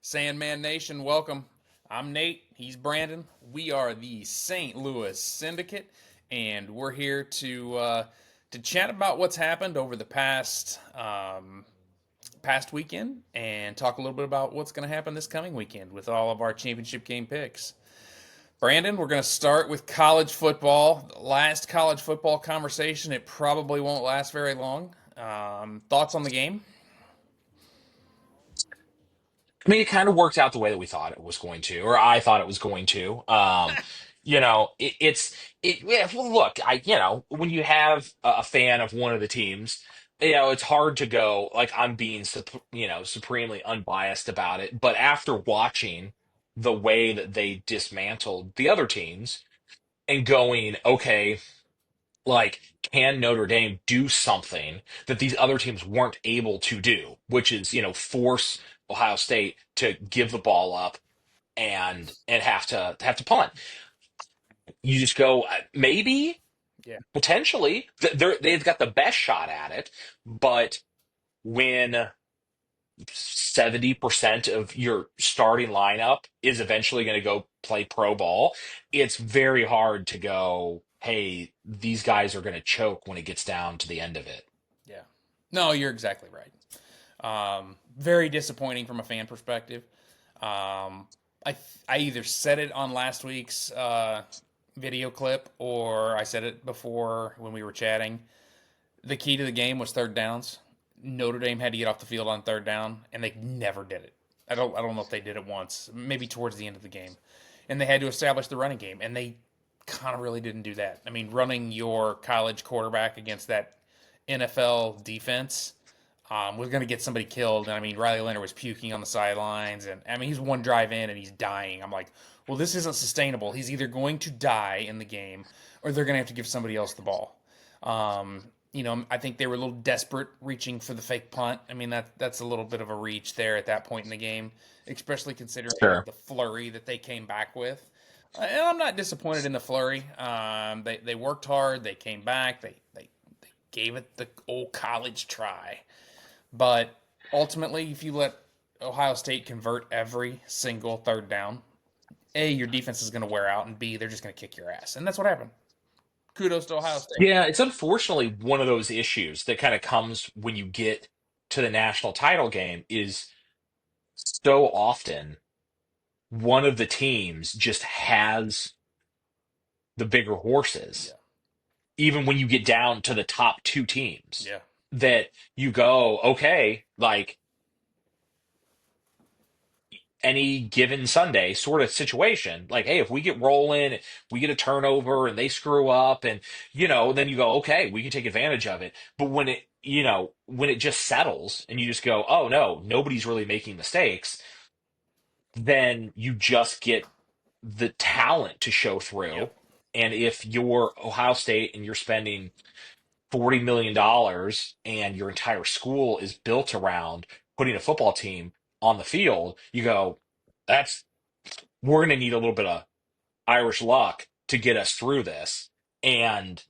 Sandman Nation, welcome. I'm Nate. He's Brandon. We are the St. Louis Syndicate, and we're here to chat about what's happened over the past weekend, and talk a little bit about what's going to happen this coming weekend with all of our championship game picks. Brandon, we're going to start with college football. The last college football conversation. It probably won't last very long. Thoughts on the game? I mean, it kind of worked out the way that we thought it was going to, or I thought it was going to. Yeah, well, look, when you have a fan of one of the teams, it's hard to go like I'm being, supremely unbiased about it. But after watching the way that they dismantled the other teams and going, okay, like, can Notre Dame do something that these other teams weren't able to do, which is, force Ohio State to give the ball up and have to punt. You just go, maybe, Yeah. potentially, they've got the best shot at it, but when 70% of your starting lineup is eventually going to go play pro ball, it's very hard to go, hey, these guys are going to choke when it gets down to the end of it. Yeah. No, you're exactly right. Very disappointing from a fan perspective. I either said it on last week's video clip or I said it before when we were chatting. The key to the game was third downs. Notre Dame had to get off the field on third down, and they never did it. I don't know if they did it once, maybe towards the end of the game, and they had to establish the running game, and they kind of really didn't do that. I mean, running your college quarterback against that NFL defense was going to get somebody killed. And I mean, Riley Leonard was puking on the sidelines, and I mean, he's one drive in and he's dying. I'm like, well, this isn't sustainable. He's either going to die in the game, or they're going to have to give somebody else the ball. I think they were a little desperate reaching for the fake punt. I mean, that's a little bit of a reach there at that point in the game, especially considering Sure. the flurry that they came back with. And I'm not disappointed in the flurry. They worked hard. They came back. They gave it the old college try. But ultimately, if you let Ohio State convert every single third down, A, your defense is going to wear out, and B, they're just going to kick your ass. And that's what happened. Kudos to Ohio State. Yeah, it's unfortunately one of those issues that kind of comes when you get to the national title game is so often one of the teams just has the bigger horses, Yeah. even when you get down to the top two teams, Yeah. that you go, okay, like any given Sunday sort of situation. Like, hey, if we get rolling, we get a turnover and they screw up, and then you go, okay, we can take advantage of it. But when it just settles and you just go, oh no, nobody's really making mistakes, then you just get the talent to show through. Yep. And if you're Ohio State and you're spending $40 million and your entire school is built around putting a football team on the field, you go, that's we're going to need a little bit of Irish luck to get us through this. And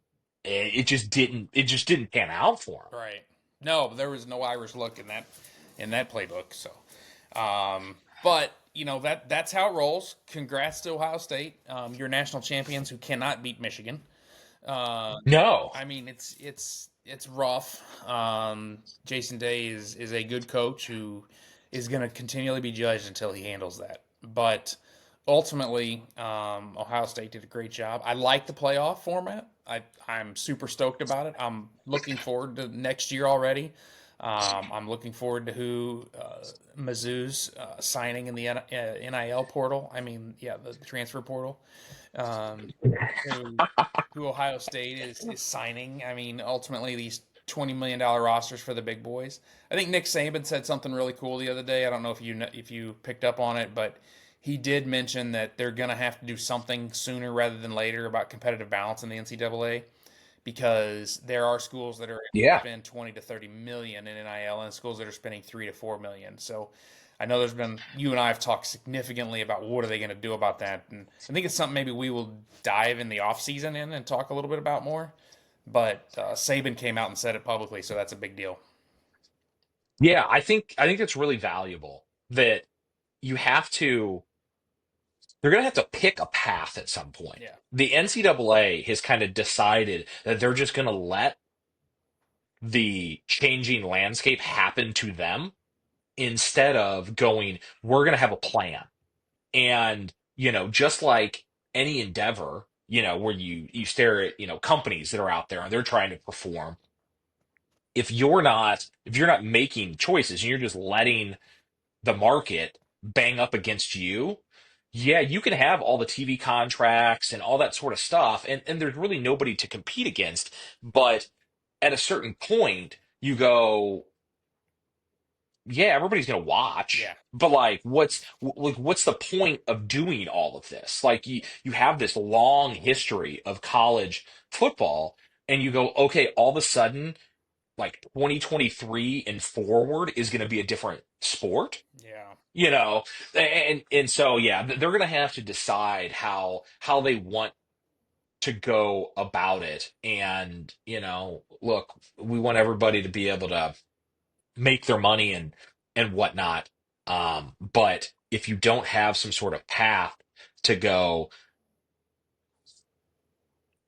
it just didn't pan out for him. Right. No, there was no Irish look in that playbook. So, but that's how it rolls. Congrats to Ohio State. You're national champions who cannot beat Michigan. Uh, No. I mean, it's rough. Jason Day is a good coach who is going to continually be judged until he handles that. But ultimately, Ohio State did a great job. I like the playoff format. I'm super stoked about it. I'm looking forward to next year already. I'm looking forward to who Mizzou's signing in the NIL portal. I mean, yeah, the transfer portal. Um, who who Ohio State is signing. I mean, ultimately these $20 million rosters for the big boys. I think Nick Saban said something really cool the other day. I don't know if you picked up on it, but he did mention that they're going to have to do something sooner rather than later about competitive balance in the NCAA because there are schools that are able to Yeah. spend 20 to 30 million in NIL and schools that are spending 3 to 4 million. So I know there's been you and I have talked significantly about what are they going to do about that, and I think it's something maybe we will dive in the off season in and talk a little bit about more. But Saban came out and said it publicly, so that's a big deal. Yeah, I think it's really valuable that you have to they're going to have to pick a path at some point. Yeah. The NCAA has kind of decided that they're just going to let the changing landscape happen to them instead of going, we're going to have a plan. And, just like any endeavor, where you stare at, companies that are out there and they're trying to perform, if you're not making choices and you're just letting the market bang up against you, yeah, you can have all the TV contracts and all that sort of stuff, and there's really nobody to compete against. But at a certain point, you go, yeah, everybody's gonna Yeah. watch, but like, what's the point of doing all of this? Like, you have this long history of college football, and you go, okay, all of a sudden, like 2023 and forward is going to be a different sport, Yeah. you know, and so yeah, they're going to have to decide how they want to go about it, and look, we want everybody to be able to make their money and whatnot. But if you don't have some sort of path to go,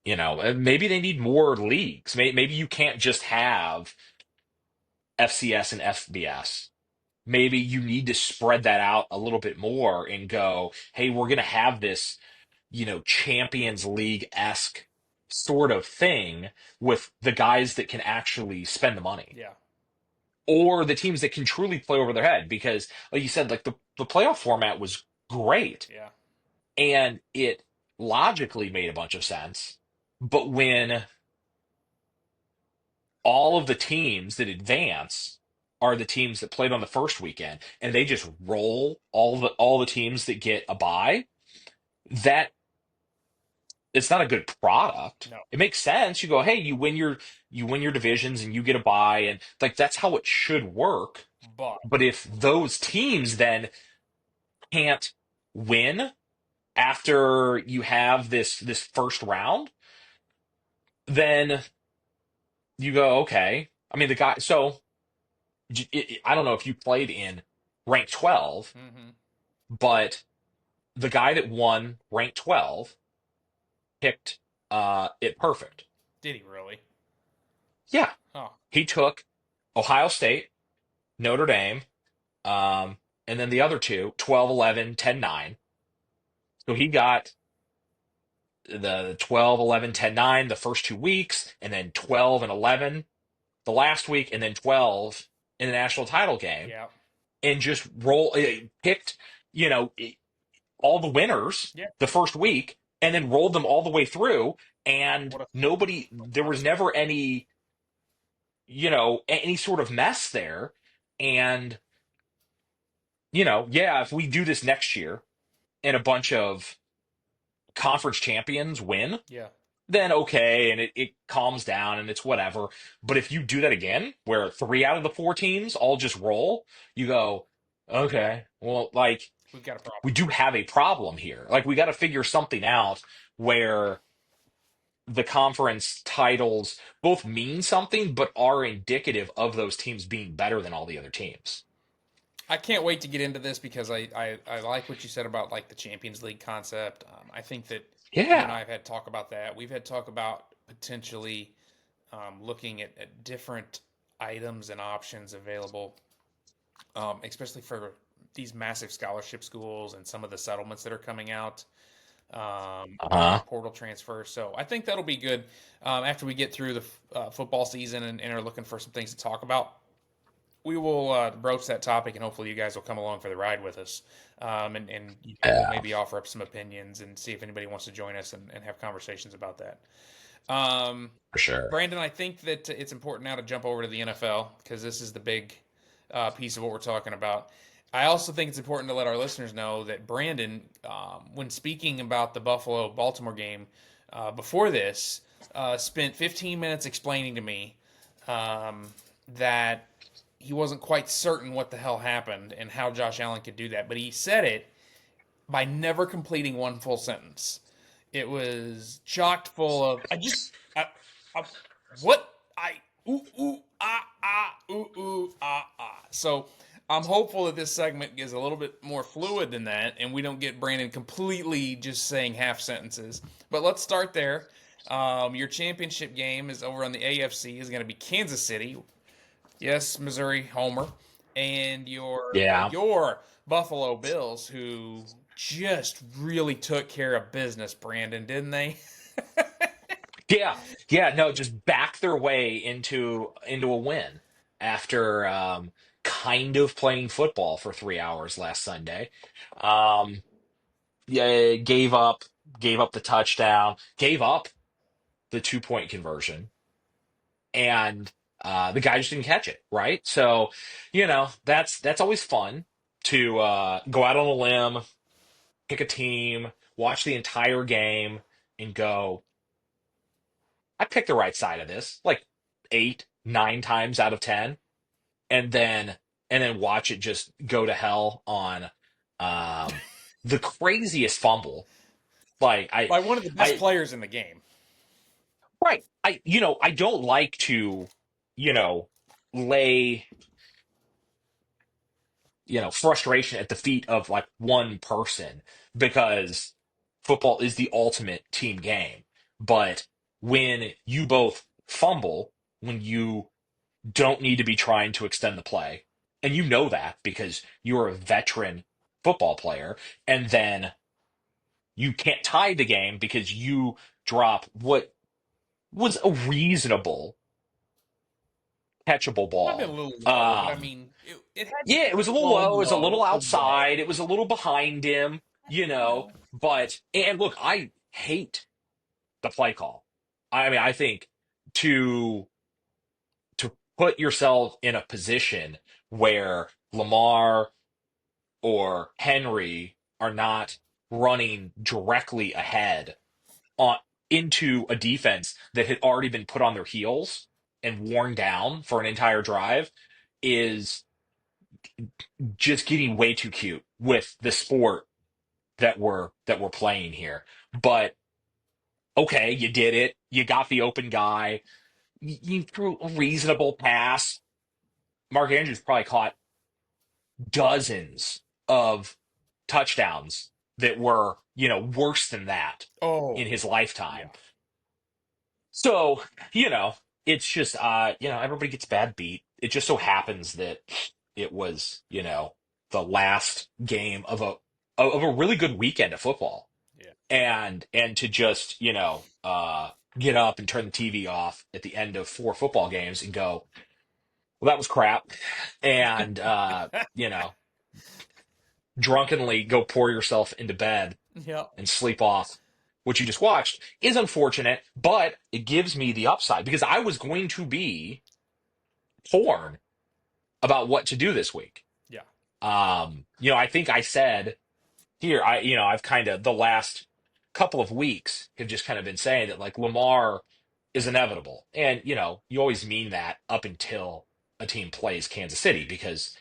maybe they need more leagues. Maybe you can't just have FCS and FBS. Maybe you need to spread that out a little bit more and go, hey, we're going to have this, Champions League-esque sort of thing with the guys that can actually spend the money, Yeah. or the teams that can truly play over their head. Because, like you said, like the playoff format was great Yeah. and it logically made a bunch of sense. But when all of the teams that advance are the teams that played on the first weekend, and they just roll all the teams that get a bye, that it's not a good product. No. It makes sense. You go, hey, you win your divisions and you get a bye, and like that's how it should work. But But if those teams then can't win after you have this first round, then you go, okay. I mean, the guy. So I don't know if you played in rank 12, hmm but the guy that won rank 12 picked it perfect. did he really? Yeah, Oh. he took Ohio State, Notre Dame, um, and then the other two, 12, 11, 10, 9. So he got the 12, 11, 10, 9 the first 2 weeks, and then 12 and 11 the last week, and then 12 in the national title game, Yeah. and just picked, you know, all the winners Yeah. the first week and then rolled them all the way through, and What a there was concept. never any sort of mess there. And yeah, if we do this next year and a bunch of conference champions win, Yeah. then okay, and it calms down and it's whatever. But if you do that again, where 3 out of the 4 teams all just roll, you go, okay, well, like, We've got a we problem. do have a problem here. Like, we got to figure something out where the conference titles both mean something, but are indicative of those teams being better than all the other teams. I can't wait to get into this because I like what you said about like the Champions League concept. I think that you and I Yeah. have had talk about that. We've had talk about potentially looking at different items and options available, especially for these massive scholarship schools and some of the settlements that are coming out Uh-huh. and portal transfers. So I think that'll be good after we get through the football season and are looking for some things to talk about. We will broach that topic, and hopefully, you guys will come along for the ride with us, and we'll Yeah, maybe offer up some opinions and see if anybody wants to join us and have conversations about that. Um, for sure. Brandon, I think that it's important now to jump over to the NFL because this is the big piece of what we're talking about. I also think it's important to let our listeners know that Brandon, when speaking about the Buffalo Baltimore game before this, spent 15 minutes explaining to me um, that he wasn't quite certain what the hell happened and how Josh Allen could do that. But he said it by never completing one full sentence. It was chocked full of I what I ooh ooh ah ah ooh ooh ah ah. So I'm hopeful that this segment is a little bit more fluid than that, and we don't get Brandon completely just saying half sentences. But let's start there. Your championship game is over on the AFC. Is going to be Kansas City. Yes, Missouri Homer, and Yeah. your Buffalo Bills, who just really took care of business. Brandon, didn't they? Yeah, yeah, no, just back their way into a win after kind of playing football for 3 hours last Sunday. Um, yeah, gave up the touchdown, gave up the 2 point conversion, and the guy just didn't catch it, right? So, that's always fun to go out on a limb, pick a team, watch the entire game, and go, I picked the right side of this, like 8, 9 times out of 10, and then watch it just go to hell on um the craziest fumble. Like By one of the best I players in the game. right. I don't like to, you know, lay, frustration at the feet of like one person because football is the ultimate team game. But when you both fumble, when you don't need to be trying to extend the play. And you know that because you're a veteran football player. And then you can't tie the game because you drop what was a reasonable catchable Might have been a ball. little low, but I mean, it had to Yeah, be it was a little thrown low, it was a little low outside, away. it was a little behind him, You know, but and look, I hate the play call. I mean, I think to to put yourself in a position where Lamar or Henry are not running directly ahead on into a defense that had already been put on their heels and worn down for an entire drive is just getting way too cute with the sport that we're playing here. But okay, you did it. You got the open guy. You threw a reasonable pass. Mark Andrews probably caught dozens of touchdowns that were, worse than that in oh his lifetime. yeah, So, you know, it's just everybody gets bad beat. It just so happens that it was, the last game of a really good weekend of football. yeah. And to just, get up and turn the TV off at the end of 4 football games and go, well, that was crap. And drunkenly go pour yourself into bed Yeah, and sleep off what you just watched is unfortunate, but it gives me the upside because I was going to be torn about what to do this week. yeah, I think I said here, I've kind of the last couple of weeks have just kind of been saying that like Lamar is inevitable. And, you always mean that up until a team plays Kansas City because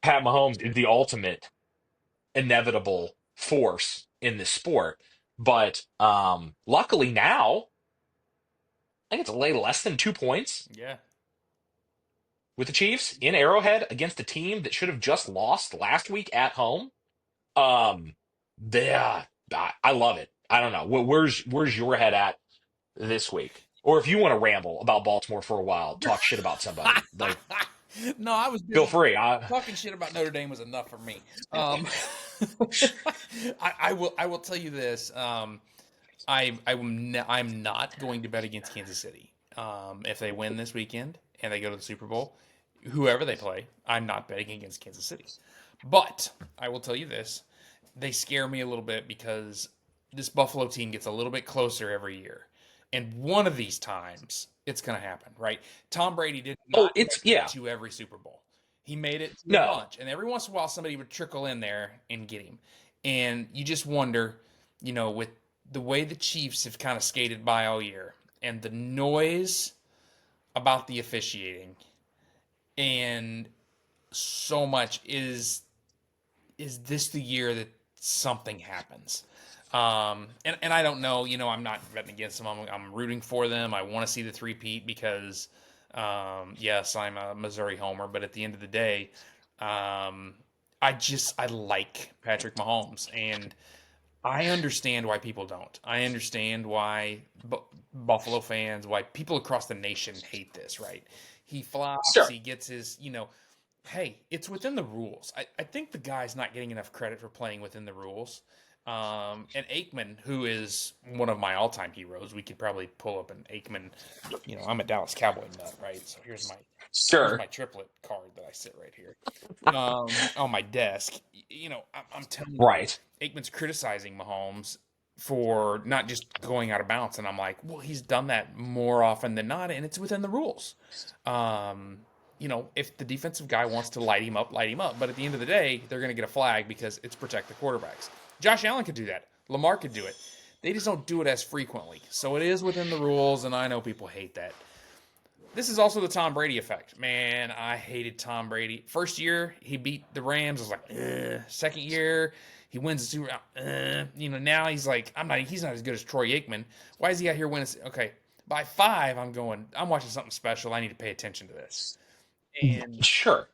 Pat Mahomes is the ultimate inevitable force in this sport. But luckily now, I think it's a lay less than 2 points yeah. with the Chiefs in Arrowhead against a team that should have just lost last week at home. Um, yeah, I love it. I don't know. Where's your head at this week? Or if you want to ramble about Baltimore for a while, talk shit about somebody, like No, I was feel busy free. talking shit about Notre Dame was enough for me. I will tell you this. I'm not going to bet against Kansas City. If they win this weekend and they go to the Super Bowl, whoever they play, I'm not betting against Kansas City. But I will tell you this: they scare me a little bit because this Buffalo team gets a little bit closer every year, and one of these times it's going to happen, right? Tom Brady did Oh, not it's make it yeah. to every Super Bowl. He made it to a No. bunch, and every once in a while somebody would trickle in there and get him. And you just wonder, with the way the Chiefs have kind of skated by all year and the noise about the officiating and so much is this the year that something happens? And I don't know. I'm not betting against them. I'm rooting for them. I want to see the three-peat because, yes, I'm a Missouri homer. But at the end of the day, Um, I like Patrick Mahomes, and I understand why people don't. I understand why Buffalo fans, why people across the nation hate this, right? He flops, Sure. he gets his, hey, it's within the rules. I think the guy's not getting enough credit for playing within the rules. And Aikman, who is one of my all-time heroes, we could probably pull up an Aikman. I'm a Dallas Cowboy nut, right? So here's Sure. my triplet card that I sit right here on my desk. I'm telling you, Right. Aikman's criticizing Mahomes for not just going out of bounds, and I'm like, well, he's done that more often than not, and it's within the rules. Um, if the defensive guy wants to light him up, light him up. But at the end of the day, they're going to get a flag because it's protect the quarterbacks. Josh Allen could do that. Lamar could do it. They just don't do it as frequently. So it is within the rules, and I know people hate that. This is also the Tom Brady effect. Man, I hated Tom Brady. First year, he beat the Rams. I was like, eh. Second year, he wins the Super Bowl. Now he's like, he's not as good as Troy Aikman. Why is he out here winning? Okay, by 5, I'm watching something special. I need to pay attention to this. And Sure.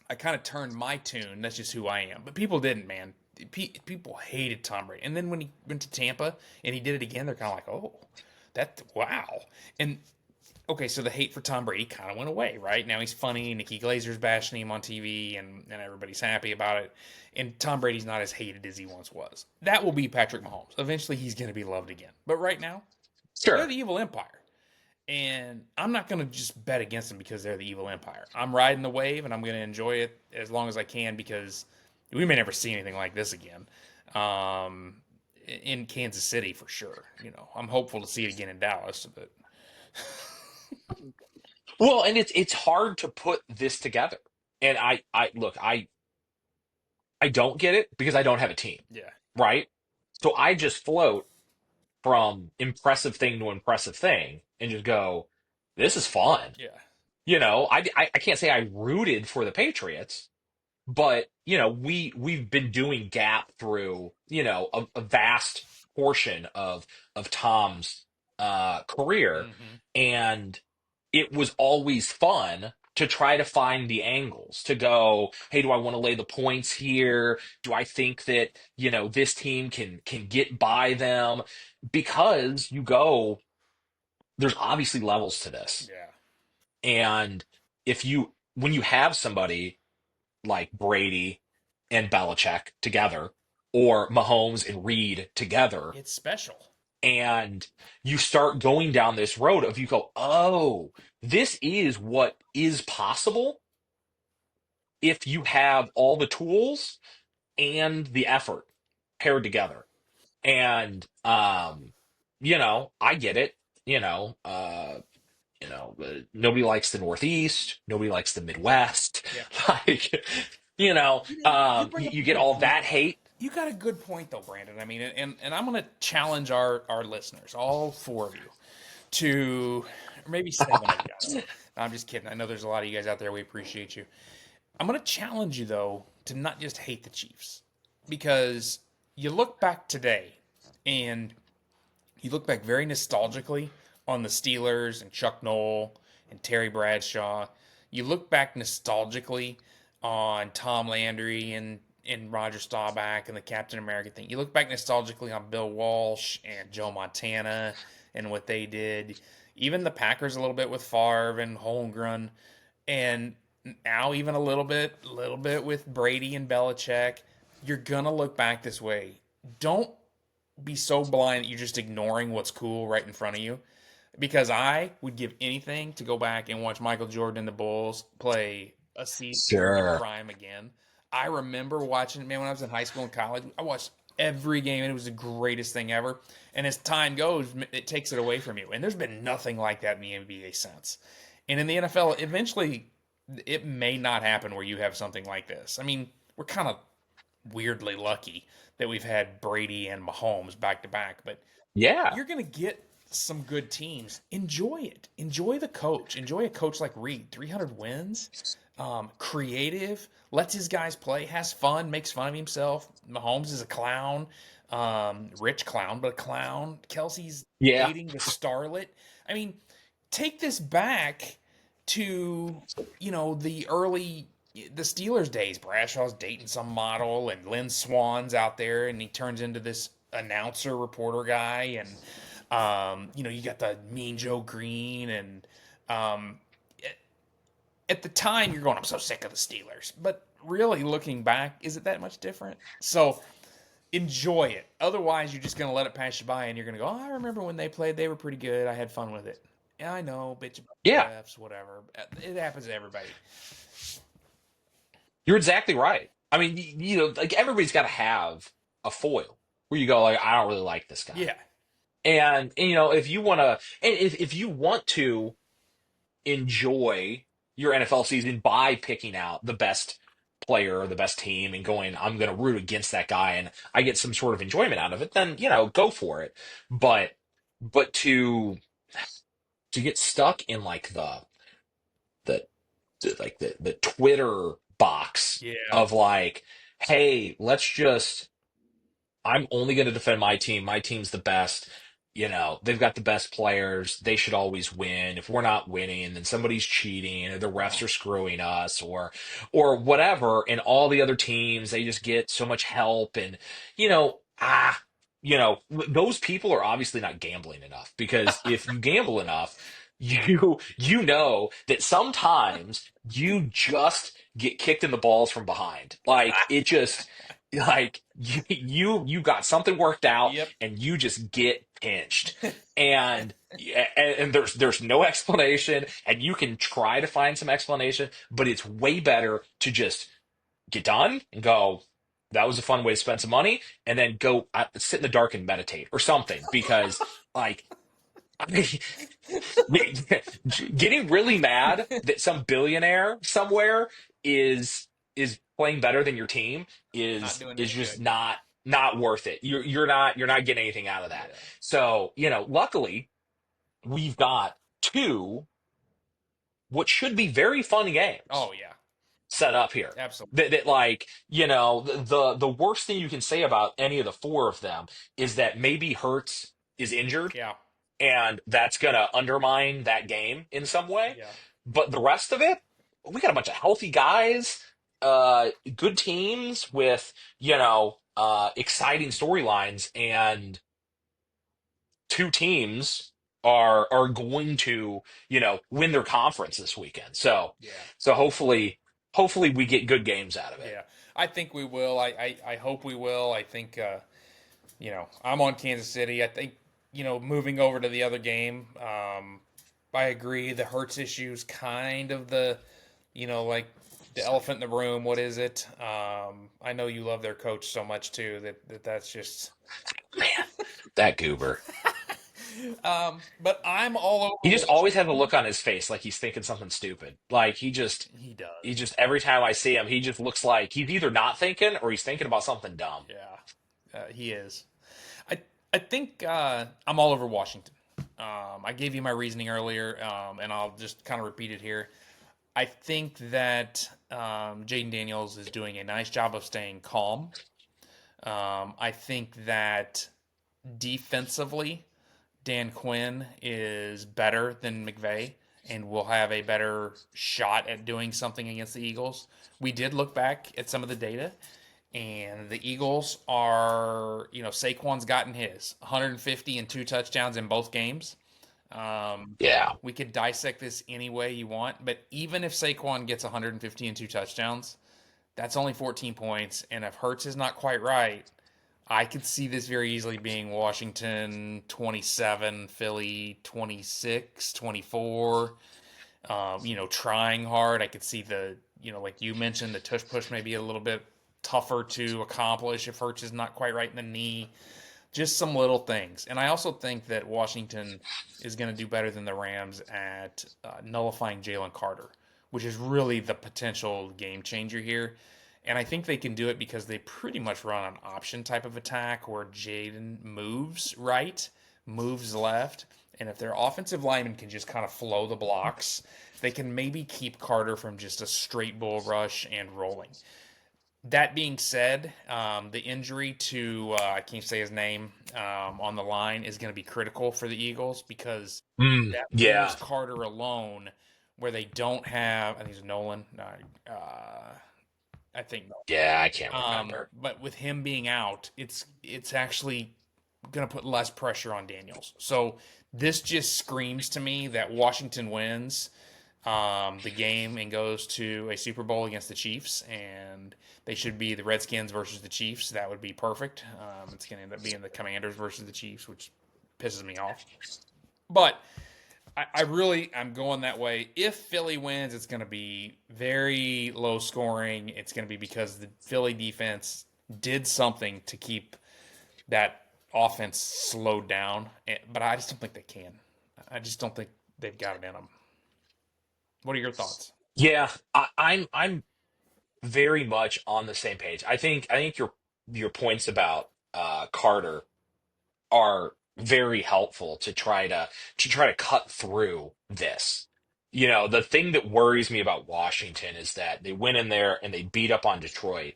I kind of turned my tune. That's just who I am. But people didn't, man. People hated Tom Brady. And then when he went to Tampa and he did it again, they're kind of like, oh, wow. And okay, so the hate for Tom Brady kind of went away, right? Now he's funny. Nikki Glazer's bashing him on TV, and everybody's happy about it. And Tom Brady's not as hated as he once was. That will be Patrick Mahomes. Eventually, he's going to be loved again. But right now, they're Sure. the evil empire. And I'm not going to just bet against them because they're the evil empire. I'm riding the wave, and I'm going to enjoy it as long as I can because we may never see anything like this again. Um, in Kansas City for sure. I'm hopeful to see it again in Dallas, but Well, and it's hard to put this together. And I look, I don't get it because I don't have a team, yeah, right? So I just float from impressive thing to impressive thing and just go, this is fun. yeah, I can't say I rooted for the Patriots, but we've been doing gap through a vast portion of Tom's career, mm-hmm. and it was always fun to try to find the angles to go, hey, do I want to lay the points here? Do I think that this team can get by them? Because there's obviously levels to this, Yeah. and if you when you have somebody like Brady and Belichick together, or Mahomes and Reed together, It's special. and you start going down this road of you go, oh, this is what is possible if you have all the tools and the effort paired together. And I get it. Nobody likes the Northeast. Nobody likes the Midwest. Yeah. Like, You bring up you a get good all point. that hate. You got a good point though, Brandon. I mean, and I'm going to challenge our listeners, all 4 of you, to or maybe 7 of you. I don't know. No, I'm just kidding. I know there's a lot of you guys out there. We appreciate you. I'm going to challenge you though to not just hate the Chiefs because you look back today and you look back very nostalgically on the Steelers and Chuck Noll and Terry Bradshaw. You look back nostalgically on Tom Landry and Roger Staubach and the Captain America thing. You look back nostalgically on Bill Walsh and Joe Montana and what they did. Even the Packers a little bit with Favre and Holmgren, and now even a little bit with Brady and Belichick. You're gonna look back this way. Don't be so blind that you're just ignoring what's cool right in front of you. Because I would give anything to go back and watch Michael Jordan and the Bulls play a season in their Sure. prime again. I remember watching, man, when I was in high school and college, I watched every game and it was the greatest thing ever. And as time goes, it takes it away from you. And there's been nothing like that in the NBA since. And in the NFL, eventually, it may not happen where you have something like this. I mean, we're kind of weirdly lucky that we've had Brady and Mahomes back to back, but Yeah. you're going to get some good teams. Enjoy it. Enjoy the coach. Enjoy a coach like Reed. 300 wins, creative, lets his guys play, has fun, makes fun of himself. Mahomes is a clown, rich clown, but a clown. Kelsey's Yeah. dating the starlet. I mean, take this back to the early the Steelers days, Bradshaw's dating some model, and Lynn Swan's out there, and he turns into this announcer reporter guy, and you got the Mean Joe Green, and um, at the time you're going, I'm so sick of the Steelers, but really looking back, is it that much different? So enjoy it. Otherwise, you're just going to let it pass you by, and you're going to go, oh, I remember when they played, they were pretty good. I had fun with it. Yeah, I know, bitch about the Yeah, refs, whatever. It happens to everybody. you're exactly right. I mean, like everybody's got to have a foil where you go, like, I don't really like this guy. Yeah, And if you want to, and if you want to enjoy your NFL season by picking out the best player or the best team and going, I'm going to root against that guy and I get some sort of enjoyment out of it, then, go for it. But, but to get stuck in like the, the Twitter box yeah. of like, hey, I'm only going to defend my team. My team's the best. They've got the best players. They should always win. If we're not winning, then somebody's cheating, or the refs Oh, are screwing us, or whatever. And all the other teams, they just get so much help. And you know, ah, those people are obviously not gambling enough because if you gamble enough, you know that sometimes you just get kicked in the balls from behind. Like it just like you got something worked out yep. and you just get pinched and and there's no explanation and you can try to find some explanation, but it's way better to just get done and go, that was a fun way to spend some money, and then go sit in the dark and meditate or something because like getting really mad that some billionaire somewhere is playing better than your team Not is doing is any just good. not worth it. You're not getting anything out of that. Yeah. So, luckily we've got two what should be very fun games Oh, yeah. set up here. Absolutely. That like, the worst thing you can say about any of the four of them is that maybe Hertz is injured Yeah. and that's going to undermine that game in some way. Yeah. But the rest of it, we got a bunch of healthy guys, good teams with exciting storylines, and two teams are going to win their conference this weekend. So Yeah. so hopefully we get good games out of it. Yeah. I think we will. I hope we will. I think, I'm on Kansas City. I think, moving over to the other game, I agree. The Hertz issue's kind of like the elephant in the room. What is it? I know you love their coach so much too that's just. Man, that goober. But I'm all He over just always has a Washington. look on his face like he's thinking something stupid. Like He he does. just every time I see him, he just looks like he's either not thinking or he's thinking about something dumb. Yeah, he is. I I think I'm all over Washington. I gave you my reasoning earlier, and I'll just kind of repeat it here. I think that Jaden Daniels is doing a nice job of staying calm. I think that defensively, Dan Quinn is better than McVay and will have a better shot at doing something against the Eagles. We did look back at some of the data, and the Eagles are, Saquon's gotten his 150 and two touchdowns in both games. Um, Yeah. we could dissect this any way you want, but even if Saquon gets 150 and two touchdowns, that's only 14 points. And if Hurts is not quite right, I could see this very easily being Washington 27, Philly 26, 24. Trying hard. I could see like you mentioned, the tush push may be a little bit tougher to accomplish if Hurts is not quite right in the knee. Just some little things. And I also think that Washington is going to do better than the Rams at nullifying Jalen Carter, which is really the potential game changer here. And I think they can do it because they pretty much run an option type of attack where Jaden moves right, moves left. And if their offensive lineman can just kind of flow the blocks, they can maybe keep Carter from just a straight bull rush and rolling. That being said, the injury to I can't say his name on the line is going to be critical for the Eagles because that Yeah. leaves Carter alone where they don't have. I think it's Nolan. I think. Yeah, I can't remember. But with him being out, it's actually going to put less pressure on Daniels. So this just screams to me that Washington wins the game and goes to a Super Bowl against the Chiefs, and they should be the Redskins versus the Chiefs. That would be perfect. It's going to end up being the Commanders versus the Chiefs, which pisses me off. But I really I'm going that way. If Philly wins, it's going to be very low scoring. It's going to be because the Philly defense did something to keep that offense slowed down. But I just don't think they can. I just don't think they've got it in them. What are your thoughts? Yeah, I'm very much on the same page. I think your points about Carter are very helpful to try to cut through this. The thing that worries me about Washington is that they went in there and they beat up on Detroit.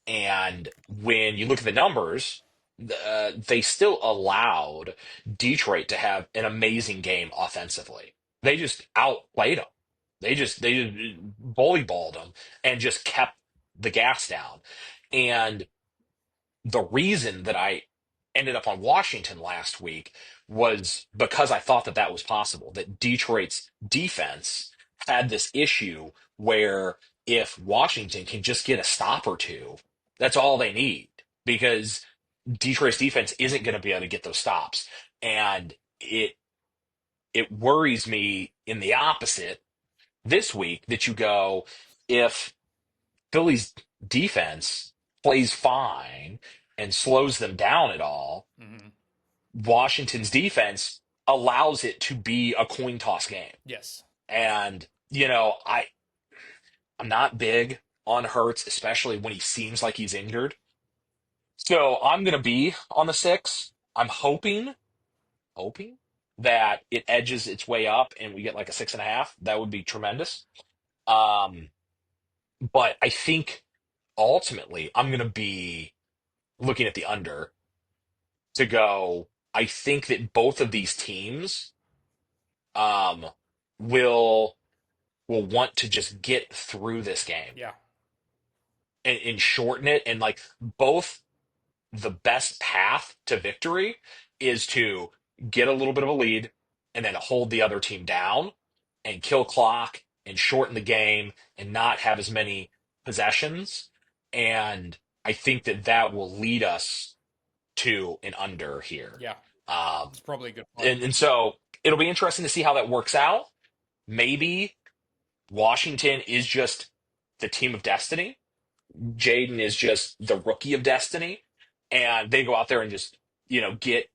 And when you look at the numbers, they still allowed Detroit to have an amazing game offensively. They just outplayed them. They just bully-balled them and just kept the gas down. And the reason that I ended up on Washington last week was because I thought that that was possible, that Detroit's defense had this issue where if Washington can just get a stop or two, that's all they need because Detroit's defense isn't going to be able to get those stops. And it worries me in the opposite this week that you go, if Philly's defense plays fine and slows them down at all, Mm-hmm. Washington's defense allows it to be a coin toss game. Yes. And, I'm not big on Hurts, especially when he seems like he's injured. So I'm gonna be on the six. I'm hoping that it edges its way up and we get like a 6.5. That would be tremendous. Um, but I think ultimately I'm gonna be looking at the under to go. I think that both of these teams um, will will want to just get through this game Yeah. and shorten it. And like both, the best path to victory is to get a little bit of a lead and then hold the other team down and kill clock and shorten the game and not have as many possessions. And I think that that will lead us to an under here. Yeah. Um, It's probably a good play. and so it'll be interesting to see how that works out. Maybe Washington is just the team of destiny. Jaden is just the rookie of destiny. And they go out there and just, get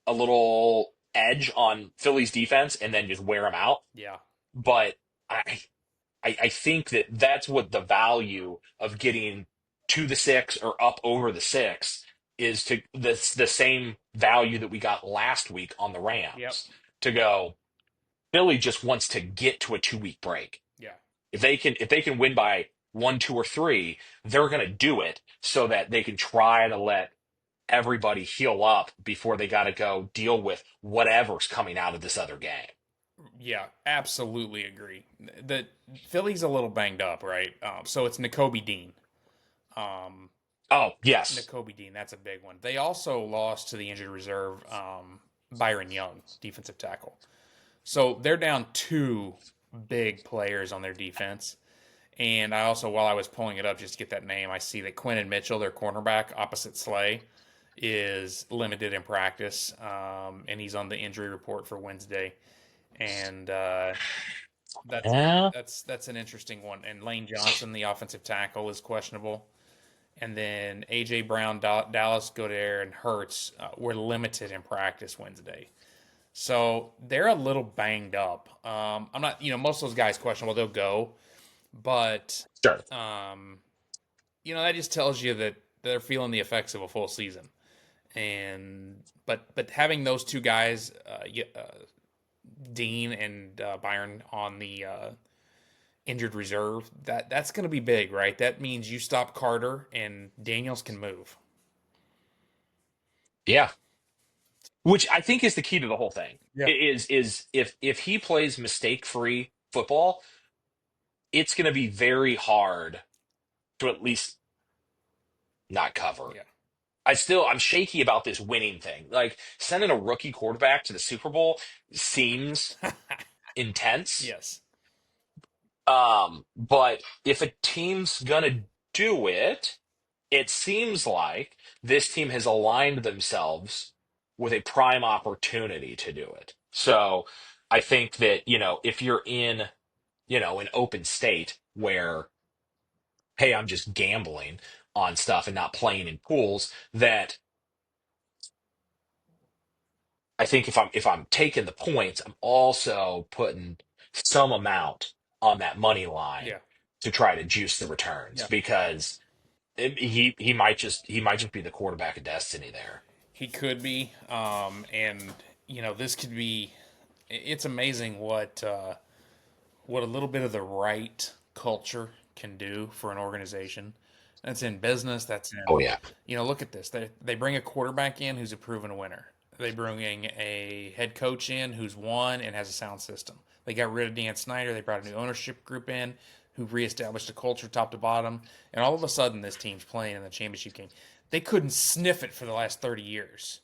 a little edge on Philly's defense and then just wear them out. Yeah. But I think that that's what the value of getting to the six or up over the six is, to the same value that we got last week on the Yep. Rams, to go, Philly just wants to get to a 2-week break. Yeah. If they can win by one, two, or three, they're going to do it so that they can try to let everybody heal up before they got to go deal with whatever's coming out of this other game. Yeah. Absolutely agree. The Philly's a little banged up, right? So it's N'Kobe Dean. Um, Oh, yes. N'Kobe Dean, that's a big one. They also lost to the injured reserve, Byron Young, defensive tackle. So they're down two big players on their defense. And I also, while I was pulling it up just to get that name, I see that Quentin Mitchell, their cornerback, opposite Slay, is limited in practice, and he's on the injury report for Wednesday. And that's Yeah. that's an interesting one. And Lane Johnson, the offensive tackle, is questionable. And then AJ Brown, Dallas Goedert, and Hurts were limited in practice Wednesday. So they're a little banged up. I'm not, most of those guys questionable. They'll go, but Sure. um, that just tells you that they're feeling the effects of a full season. And but having those two guys, Dean and Byron, on the injured reserve, that's going to be big, right? That means you stop Carter and Daniels can move. Yeah. Which I think is the key to the whole thing. Yeah. Is if he plays mistake free football, it's going to be very hard to at least not cover. Yeah. I'm shaky about this winning thing. Like sending a rookie quarterback to the Super Bowl seems intense. Yes. But if a team's gonna do it, it seems like this team has aligned themselves with a prime opportunity to do it. So I think that, if you're in, an open state where, hey, I'm just gambling on stuff and not playing in pools, that I think if I'm taking the points, I'm also putting some amount on that money line Yeah. to try to juice the returns Yeah. because he might just be the quarterback of destiny there. He could be. And this could be. It's amazing what a little bit of the right culture can do for an organization. That's in business. That's Oh in, yeah. look at this. They bring a quarterback in who's a proven winner. They bring a head coach in who's won and has a sound system. They got rid of Dan Snyder. They brought a new ownership group in who reestablished a culture top to bottom. And all of a sudden, this team's playing in the championship game. They couldn't sniff it for the last 30 years.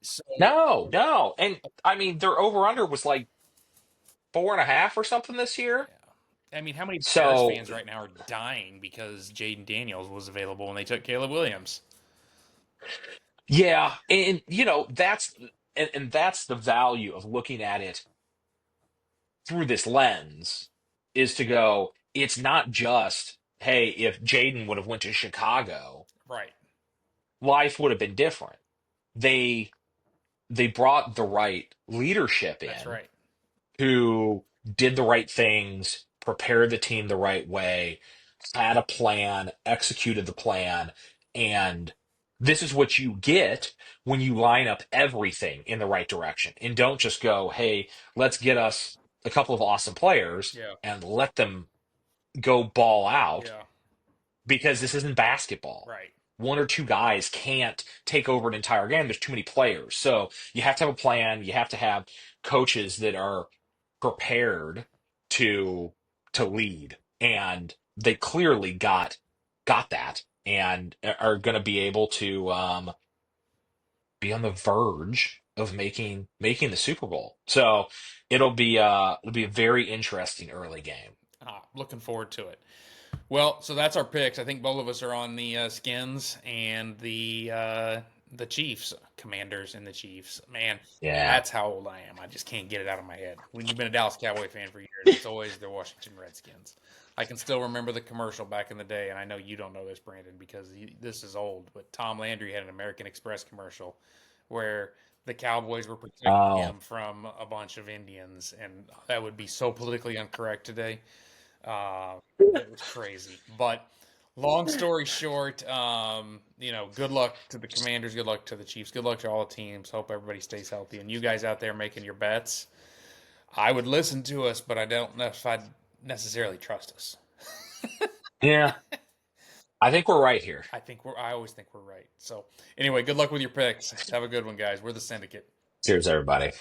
So, No, no, and I mean their over under was like 4.5 or something this year. I mean, how many Bears So fans right now are dying because Jaden Daniels was available when they took Caleb Williams? yeah, and that's the value of looking at it through this lens is to go. It's not just, hey, if Jaden would have went to Chicago, Right. life would have been different. They brought the right leadership That's in right. who did the right things, prepared the team the right way, had a plan, executed the plan, and this is what you get when you line up everything in the right direction and don't just go, hey, let's get us a couple of awesome players Yeah. and let them go ball out Yeah. because this isn't basketball. Right. One or two guys can't take over an entire game. There's too many players. So you have to have a plan. You have to have coaches that are prepared to lead. And they clearly got that and are going to be able to be on the verge of making the Super Bowl. So it'll be a very interesting early game. Looking forward to it. Well, so that's our picks. I think both of us are on the Skins and the Chiefs, Commanders and the Chiefs. Man, Yeah. that's how old I am. I just can't get it out of my head. When you've been a Dallas Cowboy fan for years, it's always the Washington Redskins. I can still remember the commercial back in the day, and I know you don't know this, Brandon, because this is old. But Tom Landry had an American Express commercial where the Cowboys were protecting Oh. him from a bunch of Indians, and that would be so politically incorrect today. Uh, it was crazy. But long story short, good luck to the Commanders. Good luck to the Chiefs. Good luck to all the teams. Hope everybody stays healthy. And you guys out there making your bets, I would listen to us, but I don't know if I'd necessarily trust us. Yeah. I think we're right here. I always think we're right. So anyway, good luck with your picks. Have a good one, guys. We're the Syndicate. Cheers, everybody.